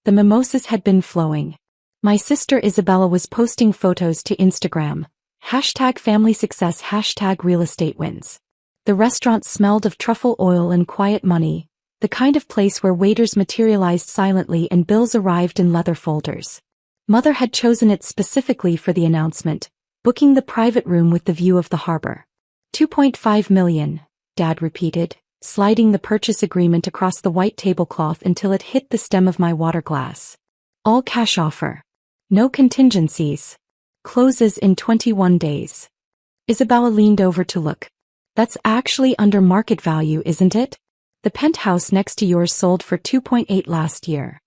The mimosas had been flowing. My sister Isabella was posting photos to Instagram. #family success, #real estate wins. The restaurant smelled of truffle oil and quiet money, the kind of place where waiters materialized silently and bills arrived in leather folders. Mother had chosen it specifically for the announcement, booking the private room with the view of the harbor. 2.5 million, Dad repeated, sliding the purchase agreement across the white tablecloth until it hit the stem of my water glass. All cash offer. No contingencies. Closes in 21 days. Isabella leaned over to look. That's actually under market value, isn't it? The penthouse next to yours sold for 2.8 last year.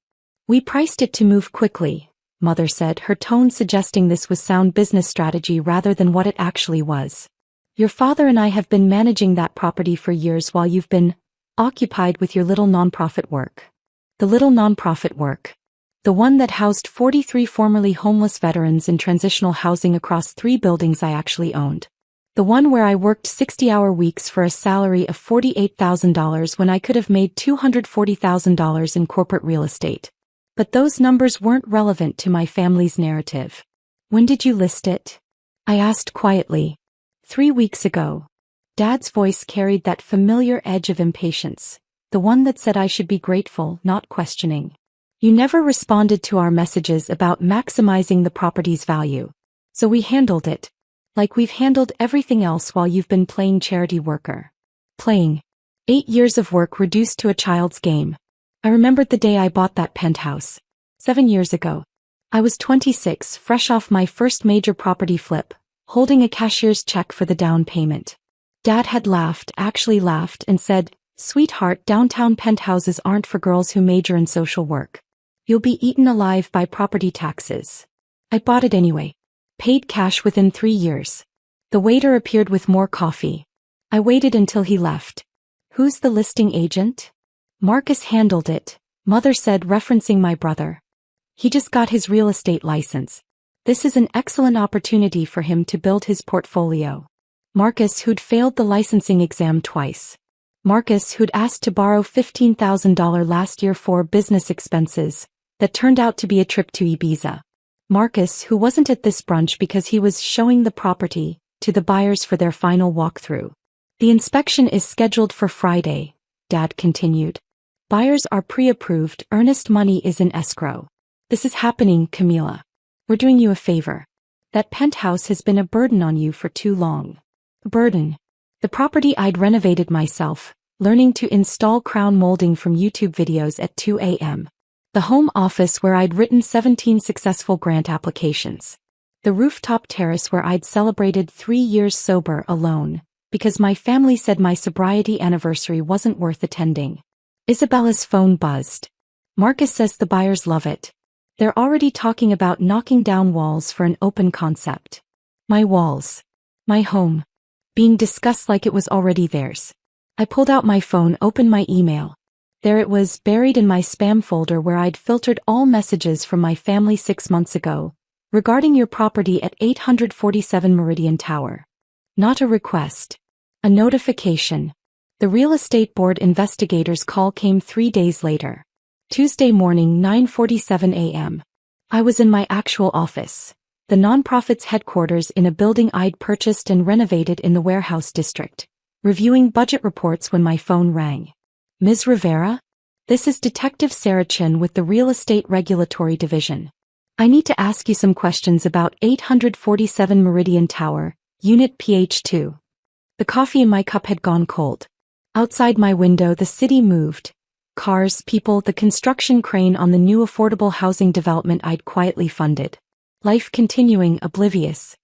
We priced it to move quickly, Mother said, her tone suggesting this was sound business strategy rather than what it actually was. Your father and I have been managing that property for years while you've been occupied with your little nonprofit work. The little nonprofit work. The one that housed 43 formerly homeless veterans in transitional housing across 3 buildings I actually owned. The one where I worked 60-hour weeks for a salary of $48,000 when I could have made $240,000 in corporate real estate. But those numbers weren't relevant to my family's narrative. When did you list it? I asked quietly. 3 weeks ago. Dad's voice carried that familiar edge of impatience, the one that said I should be grateful, not questioning. You never responded to our messages about maximizing the property's value. So we handled it. Like we've handled everything else while you've been playing charity worker. Playing. 8 years of work reduced to a child's game. I remembered the day I bought that penthouse. 7 years ago. I was 26, fresh off my first major property flip, holding a cashier's check for the down payment. Dad had laughed, actually laughed, and said, "Sweetheart, downtown penthouses aren't for girls who major in social work. You'll be eaten alive by property taxes." I bought it anyway. Paid cash within 3 years. The waiter appeared with more coffee. I waited until he left. Who's the listing agent? Marcus handled it, Mother said, referencing my brother. He just got his real estate license. This is an excellent opportunity for him to build his portfolio. Marcus, who'd failed the licensing exam twice. Marcus, who'd asked to borrow $15,000 last year for business expenses, that turned out to be a trip to Ibiza. Marcus, who wasn't at this brunch because he was showing the property to the buyers for their final walkthrough. The inspection is scheduled for Friday, Dad continued. Buyers are pre-approved, earnest money is in escrow. This is happening, Camila. We're doing you a favor. That penthouse has been a burden on you for too long. A burden. The property I'd renovated myself, learning to install crown molding from YouTube videos at 2 a.m. The home office where I'd written 17 successful grant applications. The rooftop terrace where I'd celebrated 3 years sober alone, because my family said my sobriety anniversary wasn't worth attending. Isabella's phone buzzed. Marcus says the buyers love it. They're already talking about knocking down walls for an open concept. My walls. My home. Being discussed like it was already theirs. I pulled out my phone, opened my email. There it was, buried in my spam folder where I'd filtered all messages from my family 6 months ago, regarding your property at 847 Meridian Tower. Not a request. A notification. The real estate board investigators' call came 3 days later. Tuesday morning, 9:47 a.m. I was in my actual office, the nonprofit's headquarters in a building I'd purchased and renovated in the warehouse district, reviewing budget reports when my phone rang. Ms. Rivera? This is Detective Sarah Chin with the Real Estate Regulatory Division. I need to ask you some questions about 847 Meridian Tower, Unit PH2. The coffee in my cup had gone cold. Outside my window the city moved. Cars, people, the construction crane on the new affordable housing development I'd quietly funded. Life continuing, oblivious.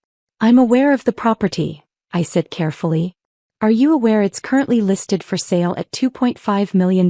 I'm aware of the property, I said carefully. Are you aware it's currently listed for sale at $2.5 million?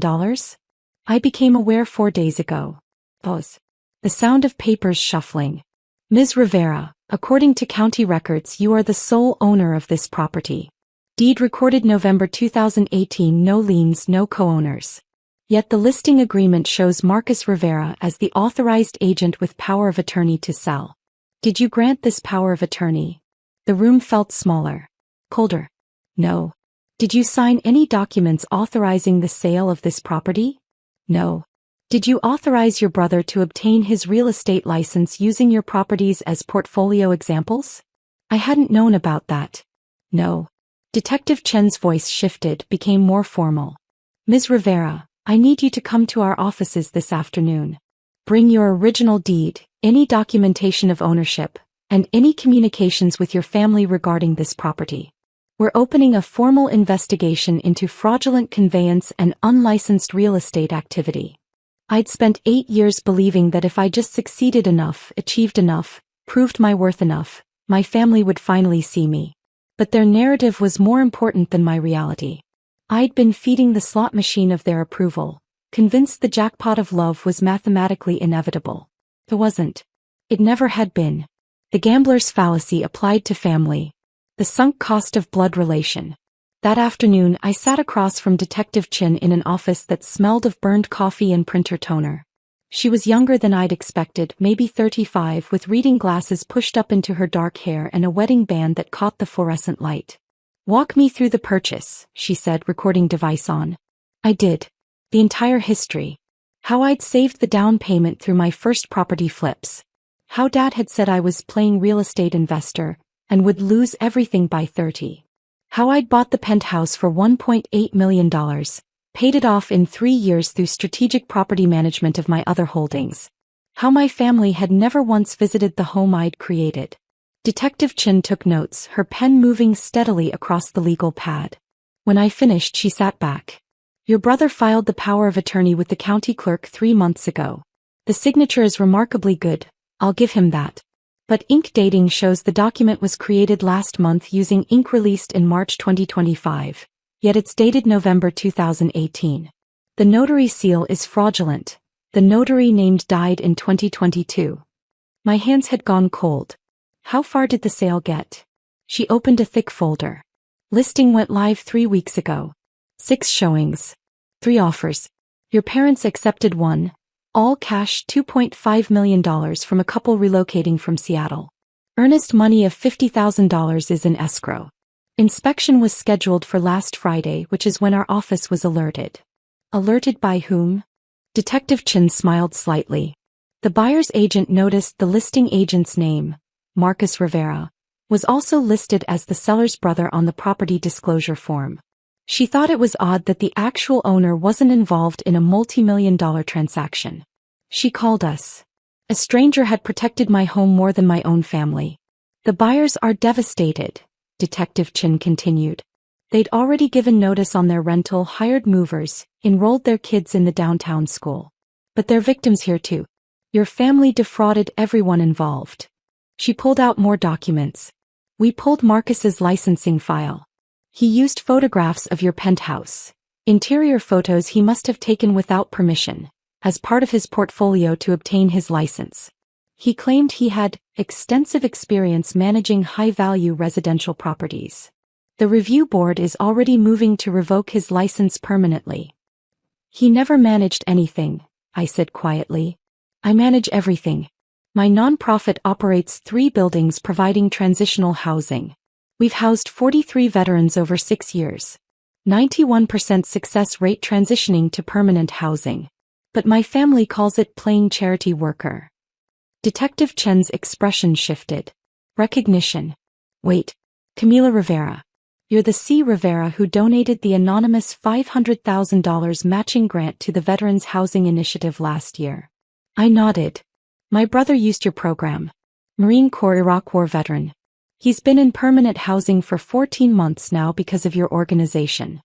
I became aware 4 days ago. Pause. The sound of papers shuffling. Ms. Rivera, according to county records, you are the sole owner of this property. Deed recorded November 2018, no liens, no co-owners. Yet the listing agreement shows Marcus Rivera as the authorized agent with power of attorney to sell. Did you grant this power of attorney? The room felt smaller. Colder. No. Did you sign any documents authorizing the sale of this property? No. Did you authorize your brother to obtain his real estate license using your properties as portfolio examples? I hadn't known about that. No. Detective Chen's voice shifted, became more formal. Ms. Rivera, I need you to come to our offices this afternoon. Bring your original deed, any documentation of ownership, and any communications with your family regarding this property. We're opening a formal investigation into fraudulent conveyance and unlicensed real estate activity. I'd spent 8 years believing that if I just succeeded enough, achieved enough, proved my worth enough, my family would finally see me. But their narrative was more important than my reality. I'd been feeding the slot machine of their approval, convinced the jackpot of love was mathematically inevitable. It wasn't. It never had been. The gambler's fallacy applied to family. The sunk cost of blood relation. That afternoon I sat across from Detective Chen in an office that smelled of burned coffee and printer toner. She was younger than I'd expected, maybe 35, with reading glasses pushed up into her dark hair and a wedding band that caught the fluorescent light. "Walk me through the purchase," she said, recording device on. I did. The entire history. How I'd saved the down payment through my first property flips. How Dad had said I was playing real estate investor and would lose everything by 30. How I'd bought the penthouse for $1.8 million, paid it off in 3 years through strategic property management of my other holdings. How my family had never once visited the home I'd created. Detective Chen took notes, her pen moving steadily across the legal pad. When I finished, she sat back. "Your brother filed the power of attorney with the county clerk 3 months ago. The signature is remarkably good, I'll give him that. But ink dating shows the document was created last month using ink released in March 2025, yet it's dated November 2018. The notary seal is fraudulent. The notary named died in 2022. My hands had gone cold. How far did the sale get? She opened a thick folder. Listing went live 3 weeks ago. 6 showings. 3 offers. Your parents accepted one. All cash $2.5 million from a couple relocating from Seattle. Earnest money of $50,000 is in escrow. Inspection was scheduled for last Friday, which is when our office was alerted. Alerted by whom? Detective Chen smiled slightly. The buyer's agent noticed the listing agent's name, Marcus Rivera, was also listed as the seller's brother on the property disclosure form. She thought it was odd that the actual owner wasn't involved in a multi-million-dollar transaction. She called us. A stranger had protected my home more than my own family. The buyers are devastated, Detective Chen continued. They'd already given notice on their rental, hired movers, enrolled their kids in the downtown school. But they're victims here too. Your family defrauded everyone involved. She pulled out more documents. We pulled Marcus's licensing file. He used photographs of your penthouse. Interior photos he must have taken without permission, as part of his portfolio to obtain his license. He claimed he had extensive experience managing high-value residential properties. The review board is already moving to revoke his license permanently. He never managed anything, I said quietly. I manage everything. My nonprofit operates 3 buildings providing transitional housing. We've housed 43 veterans over 6 years. 91% success rate transitioning to permanent housing. But my family calls it playing charity worker. Detective Chen's expression shifted. Recognition. Wait. Camila Rivera. You're the C. Rivera who donated the anonymous $500,000 matching grant to the Veterans Housing Initiative last year. I nodded. My brother used your program. Marine Corps Iraq War veteran. He's been in permanent housing for 14 months now because of your organization.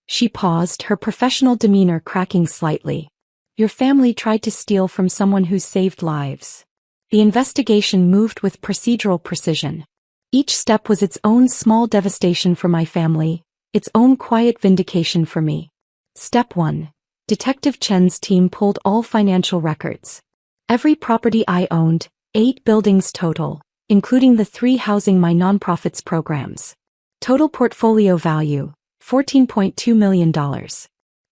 She paused, her professional demeanor cracking slightly. Your family tried to steal from someone who's saved lives. The investigation moved with procedural precision. Each step was its own small devastation for my family, its own quiet vindication for me. Step 1. Detective Chen's team pulled all financial records. Every property I owned, 8 buildings total, including the 3 housing my nonprofits programs. Total portfolio value, $14.2 million.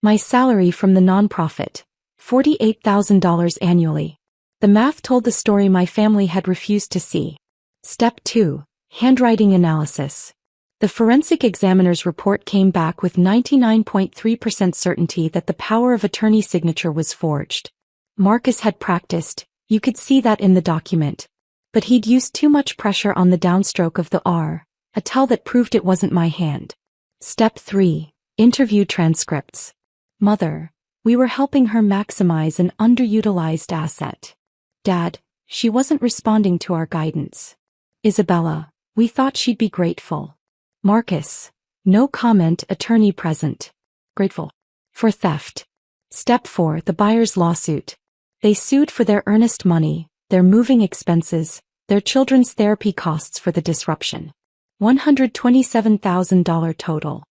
My salary from the nonprofit, $48,000 annually. The math told the story my family had refused to see. Step 2. Handwriting analysis. The forensic examiner's report came back with 99.3% certainty that the power of attorney signature was forged. Marcus had practiced, you could see that in the document. But he'd used too much pressure on the downstroke of the R, a tell that proved it wasn't my hand. Step 3. Interview transcripts. Mother, we were helping her maximize an underutilized asset. Dad, she wasn't responding to our guidance. Isabella, we thought she'd be grateful. Marcus, no comment, attorney present. Grateful. For theft. Step 4. The buyer's lawsuit. They sued for their earnest money, their moving expenses, their children's therapy costs for the disruption. $127,000 total.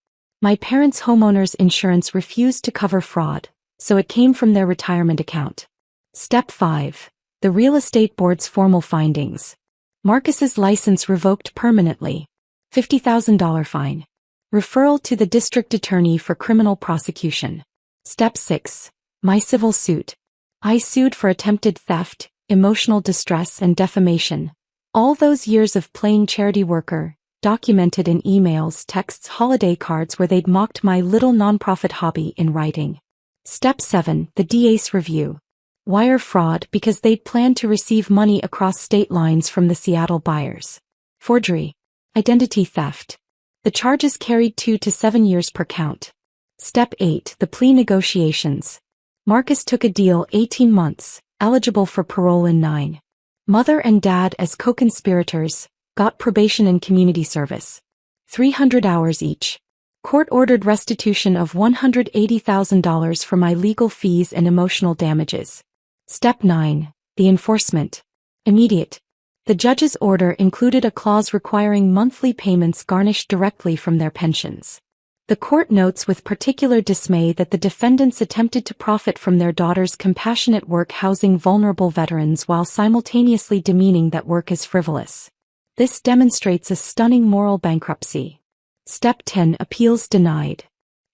My parents' homeowner's insurance refused to cover fraud, so it came from their retirement account. Step 5. The real estate board's formal findings. Marcus's license revoked permanently. $50,000 fine. Referral to the district attorney for criminal prosecution. Step 6. My civil suit. I sued for attempted theft, emotional distress and defamation. All those years of playing charity worker, documented in emails, texts, holiday cards where they'd mocked my little nonprofit hobby in writing. Step 7. The DA's review. Wire fraud because they'd planned to receive money across state lines from the Seattle buyers. Forgery. Identity theft. The charges carried 2 to 7 years per count. Step 8. The plea negotiations. Marcus took a deal 18 months, eligible for parole in 9. Mother and dad as co-conspirators, got probation and community service. 300 hours each. Court-ordered restitution of $180,000 for my legal fees and emotional damages. Step 9. The enforcement. Immediate. The judge's order included a clause requiring monthly payments garnished directly from their pensions. The court notes with particular dismay that the defendants attempted to profit from their daughter's compassionate work housing vulnerable veterans while simultaneously demeaning that work as frivolous. This demonstrates a stunning moral bankruptcy. Step 10. Appeals denied.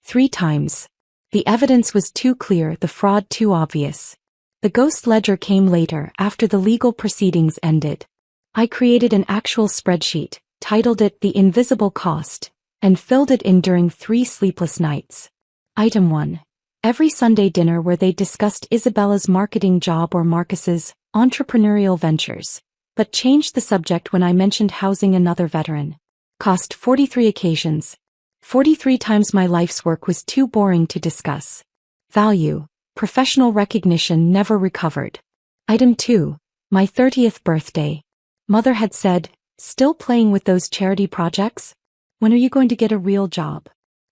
3 times. The evidence was too clear, the fraud too obvious. The ghost ledger came later, after the legal proceedings ended. I created an actual spreadsheet, titled it The Invisible Cost, and filled it in during 3 sleepless nights. Item 1. Every Sunday dinner where they discussed Isabella's marketing job or Marcus's entrepreneurial ventures, but changed the subject when I mentioned housing another veteran. Cost 43 occasions. 43 times my life's work was too boring to discuss. Value. Professional recognition never recovered. Item 2. My 30th birthday. Mother had said, still playing with those charity projects? When are you going to get a real job?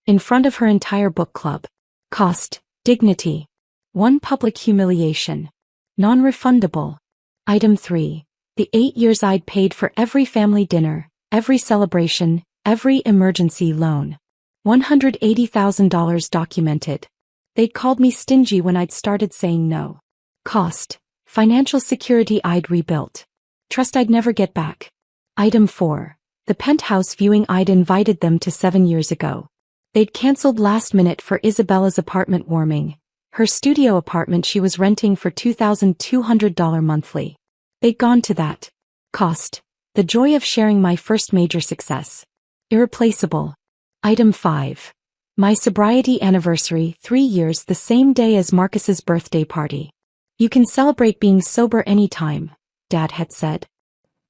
In front of her entire book club. Cost. Dignity. 1 public humiliation. Non-refundable. Item 3. The 8 years I'd paid for every family dinner, every celebration, every emergency loan. $180,000 documented. They'd called me stingy when I'd started saying no. Cost. Financial security I'd rebuilt. Trust I'd never get back. Item 4. The Penthouse viewing I'd invited them to 7 years ago. They'd canceled last minute for Isabella's apartment warming, her studio apartment she was renting for $2,200 monthly. They'd gone to that. Cost. The joy of sharing my first major success. Irreplaceable. Item 5. My sobriety anniversary, 3 years the same day as Marcus's birthday party. You can celebrate being sober anytime, Dad had said.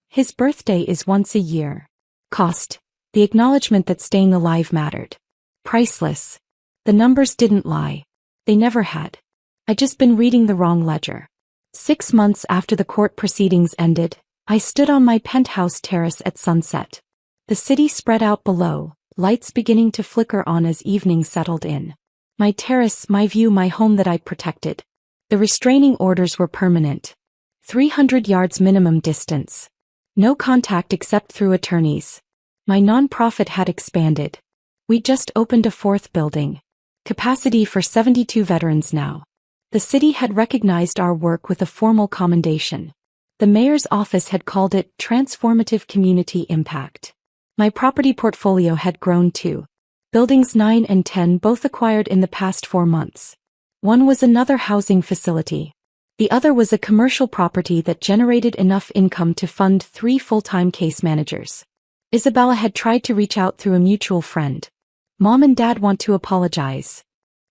His birthday is once a year. Cost. The acknowledgement that staying alive mattered. Priceless. The numbers didn't lie. They never had. I'd just been reading the wrong ledger. 6 months after the court proceedings ended, I stood on my penthouse terrace at sunset. The city spread out below, lights beginning to flicker on as evening settled in. My terrace, my view, my home that I'd protected. The restraining orders were permanent. 300 yards minimum distance. No contact except through attorneys. My nonprofit had expanded. We just opened a 4th building. Capacity for 72 veterans now. The city had recognized our work with a formal commendation. The mayor's office had called it transformative community impact. My property portfolio had grown too. Buildings 9 and 10 both acquired in the past 4 months. One was another housing facility. The other was a commercial property that generated enough income to fund 3 full-time case managers. Isabella had tried to reach out through a mutual friend. Mom and Dad want to apologize.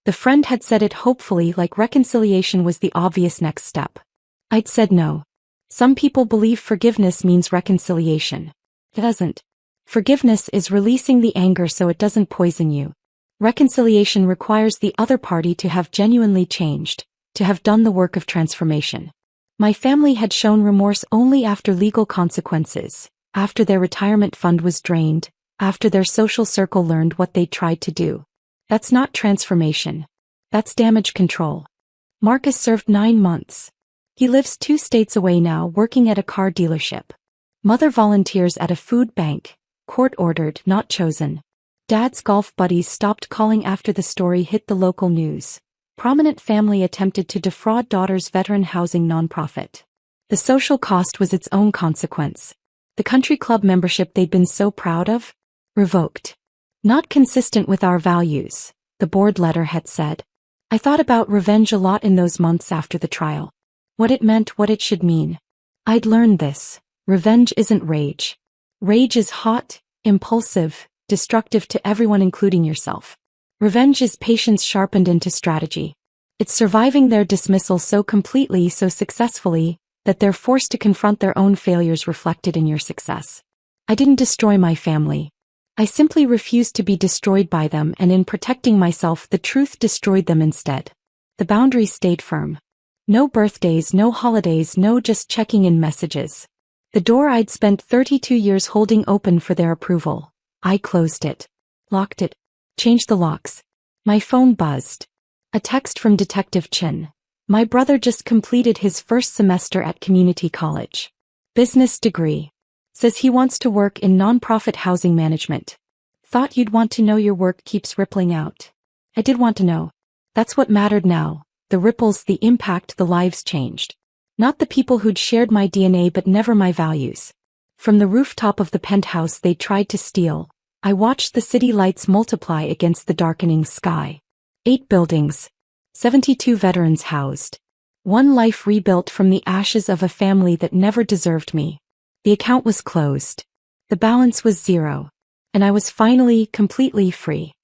The friend had said it hopefully, like reconciliation was the obvious next step. I'd said no. Some people believe forgiveness means reconciliation. It doesn't. Forgiveness is releasing the anger so it doesn't poison you. Reconciliation requires the other party to have genuinely changed, to have done the work of transformation. My family had shown remorse only after legal consequences, after their retirement fund was drained, after their social circle learned what they'd tried to do. That's not transformation. That's damage control. Marcus served 9 months. He lives 2 states away now, working at a car dealership. Mother volunteers at a food bank, court-ordered, not chosen. Dad's golf buddies stopped calling after the story hit the local news. Prominent family attempted to defraud daughter's veteran housing nonprofit. The social cost was its own consequence. The country club membership they'd been so proud of? Revoked. Not consistent with our values, the board letter had said. I thought about revenge a lot in those months after the trial. What it meant, what it should mean. I'd learned this. Revenge isn't rage. Rage is hot, impulsive, destructive to everyone including yourself. Revenge is patience sharpened into strategy. It's surviving their dismissal so completely, so successfully, that they're forced to confront their own failures reflected in your success. I didn't destroy my family. I simply refused to be destroyed by them, and in protecting myself, the truth destroyed them instead. The boundaries stayed firm. No birthdays, no holidays, no just checking in messages. The door I'd spent 32 years holding open for their approval. I closed it. Locked it. Changed the locks. My phone buzzed. A text from Detective Chin. My brother just completed his first semester at community college. Business degree. Says he wants to work in nonprofit housing management. Thought you'd want to know. Your work keeps rippling out. I did want to know. That's what mattered now. The ripples, the impact, the lives changed. Not the people who'd shared my DNA but never my values. From the rooftop of the penthouse they tried to steal, I watched the city lights multiply against the darkening sky. 8 buildings. 72 veterans housed. 1 life rebuilt from the ashes of a family that never deserved me. The account was closed. The balance was 0. And I was finally, completely free.